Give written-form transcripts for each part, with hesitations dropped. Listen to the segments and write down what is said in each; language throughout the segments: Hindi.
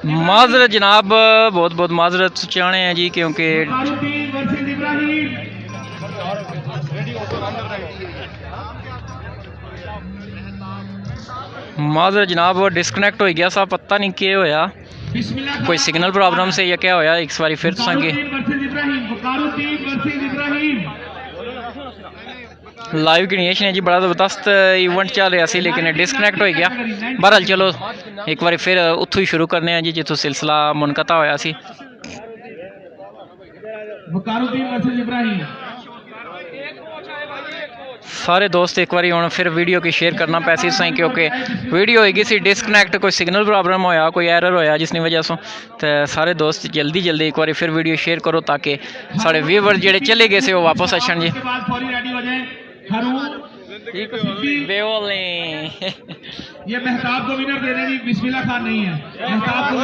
माजरत जनाब, बहुत बहुत माजरत चाहते हैं जी, क्योंकि माजरत जनाब डिस्कनैक्ट हो गया सा, पता नहीं क्या होया, कोई सिग्नल प्रॉब्लम से या क्या होया। एक बार फिर संगे लाइव क्रिएशन है जी, बड़ा ज़बरदस्त इवेंट चल रहा सी, लेकिन डिस्कनैक्ट हो गया। बहरहाल चलो एक बार फिर उत्थों ही शुरू करने हैं जी, जितों सिलसिला मुनक़ता होया सी। सारे दोस्त एक बार हुण फिर वीडियो की शेयर करना पैसी सही, क्योंकि वीडियो होगी सी डिस्कनैक्ट, कोई सिग्नल प्रॉब्लम होया, कोई एरर होया, जिसकी वजह से तो सारे दोस्त जल्दी जल्दी एक बार फिर वीडियो शेयर करो, ताकि साढ़े व्यूवर जेडे चले गए से वो वापस आछन जी। बेवल नहीं ये मेहताब को विनर दे रहे जी, बिस्मिल्लाह खान नहीं है, मेहताब को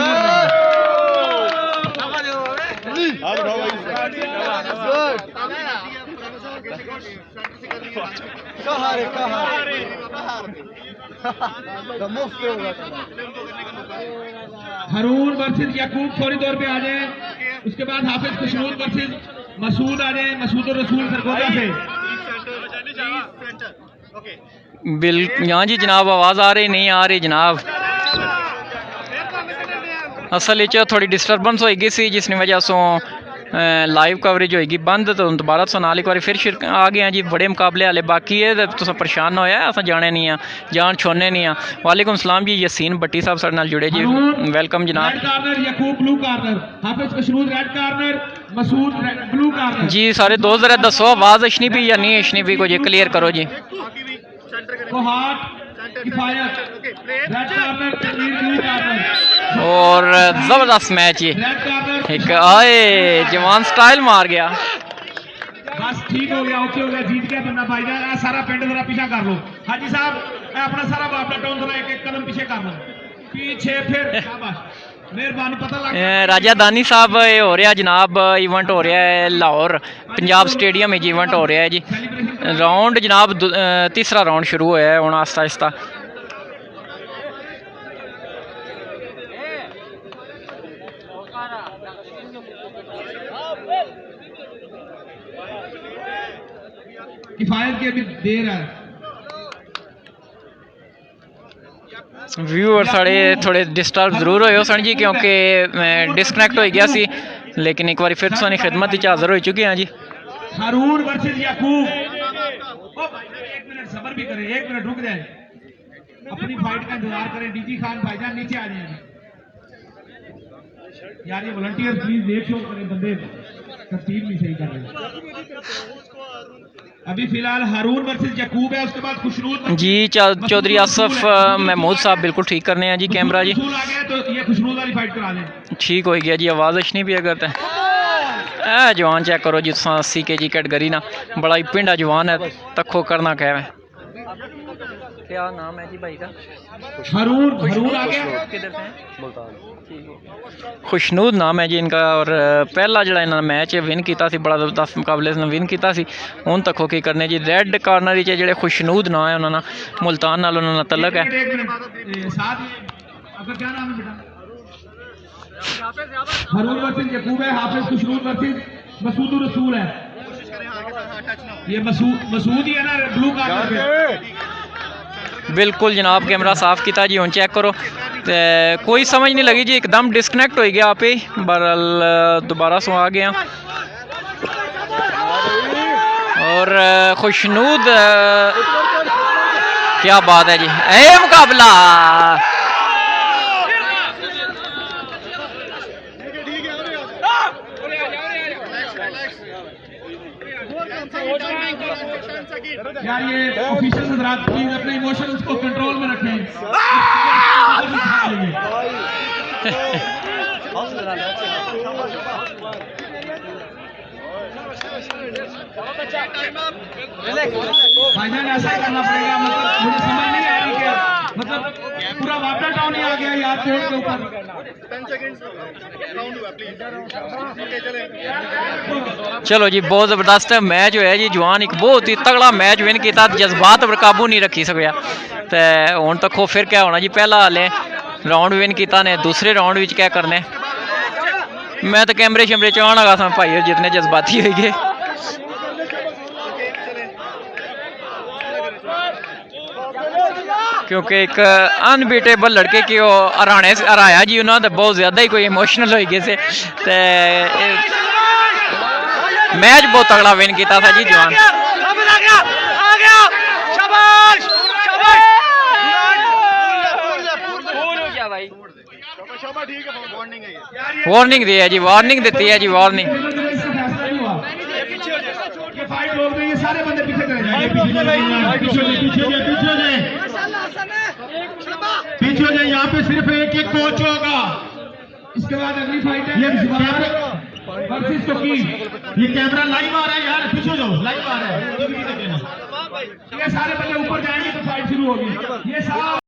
हरून वर्सेस याकूब फौरी तौर पे आ जाए। उसके बाद हाफिज खुशनूद वर्सेस मसूद आ जाए, मसूद और रसूल सरगोदा से। बिल्कुल यहाँ जी जनाब, आवाज़ आ रही नहीं आ रही जनाब, असल थोड़ी डिस्टर्बेंस होगी सी, जिसकी वजह से लाइव कवरेज होगी बंद, तो दोबारा तो नाल एक बार फिर आ गए हैं जी। बड़े मुकाबले हाले बाकी है, तुम परेशान ना होया, अस जाने नहीं है, जान छोड़ने नहीं है। वालेकुम सलाम जी, यसीन भट्टी साहब साडे नाल जुड़े जी, वेलकम जनाब जी। सारे दोस्त जरा दसो आवाज़ अशनी भी या नहीं अशनी भी, को जी क्लियर करो जी। और जबरदस्त मैच ये, एक आए जवान स्टाइल मार गया, बस ठीक हो गया, ओके हो गया, जीत गया बंदा भाईजान। सारा पिंड जरा पीछा कर लो, हाजी साहब अपना सारा बापड़ा टाउन जरा एक एक कदम पीछे कर लो, पीछे फिर मेहरबानी। पता लग राजा दानी साहब ये हो रहा जनाब, इवेंट हो रहा है लाहौर पंजाब स्टेडियम में इवेंट हो रहा है जी। राउंड जनाब तीसरा राउंड शुरू होया है, हूँ आस्ता आस्ता किफायत की अभी देर है। व्यूअर साढ़े थोड़े डिस्टर्ब जरूर होए सन जी, क्योंकि डिस्कनैक्ट हो गया सी, लेकिन एक बार फिर तुहानी खिदमत च हाजिर हो चुके हैं जी। हारून वर्सेस याकूब, एक मिनट सब्र भी करें, एक मिनट रुक जाए, अपनी फाइट का इंतजार करें। डीजी खान भाईजान नीचे आ जाए यार, ये वॉलंटियर प्लीज देख शो करें, बंदे तरतीब नहीं सही कर रहे। अभी फिलहाल हारून वर्सेस याकूब है, उसके बाद खुशनूद जी। चौधरी आसफ महमूद साहब बिल्कुल ठीक करने हैं जी कैमरा जी, आ गया तो ये खुशनूद वाली फाइट करा दें। ठीक हो गया जी, आवाज़ अच्छी भी अगर तो जवान चेक करो जी, 80 kg कैटेगरी ना, बड़ा ही पिंडा जवान है, तखो करना क्या है। क्या नाम है जी भाई का? हारून आ गया, किधर से हैं? खुशनूद नाम है जी इनका, और पहला जड़ा इन्होंने मैच विन किया, बड़ा ज़बरदस्त मुकाबले से विन किया। हूँ तक की करने जी, रैड कॉर्नर जो खुशनूद नाम है उन्होंने मुल्तान नाल उन्होंने तलक है। हारून वर्सेस याकूब है, हाफिज खुशनूद वर्सेस मसूद रसूल है। ये मसूद ही है ना ब्लू कार्ड पे? बिल्कुल जनाब, कैमरा साफ किया जी, हूँ चेक करो, कोई समझ नहीं लगी जी, एकदम डिस्कनैक्ट हो गया आप ही। बहरहाल दोबारा सो आ गया, और खुशनूद क्या बात है जी, ए मुकाबला यार, ये ऑफिशियल हजरात प्लीज अपने इमोशंस को कंट्रोल में रखें। भाईजान ऐसा ही करना पड़ेगा, मतलब मुझे समझ नहीं आ रही कि मतलब पूरा वाटर टाउन ही आ गया याद छोड़ के ऊपर। चलो जी, बहुत ज़बरदस्त मैच होया जी, जवान एक बहुत ही तगड़ा मैच विन किया, जज्बात पर काबू नहीं रखी सकिया, तो हूँ तक फिर क्या होना जी। पहला हाले राउंड विन किया ने दूसरे राउंड विच क्या करने मैं तो कैमरे शैमरे च आना सा भाई जितने जज्बाती हो गए क्योंकि एक अनबीटेबल लड़के की हराया जी उन्होंने बहुत ज्यादा ही कोई इमोशनल हो गए से मैच बहुत तगड़ा विन किया था जी जवान वार्निंग दी है जी वार्निंग दी है जी वार्निंग फाइट रोक देंगे सारे बंदे पीछे चले जाएंगे पीछे हो जाए यहाँ पे सिर्फ एक एक कोच होगा इसके बाद अगली फाइट है ये कैमरा लाइव आ रहा है यार पीछे जाओ लाइव आ रहा है ये सारे बंदे ऊपर जाएंगे तो फाइट शुरू होगी ये सारा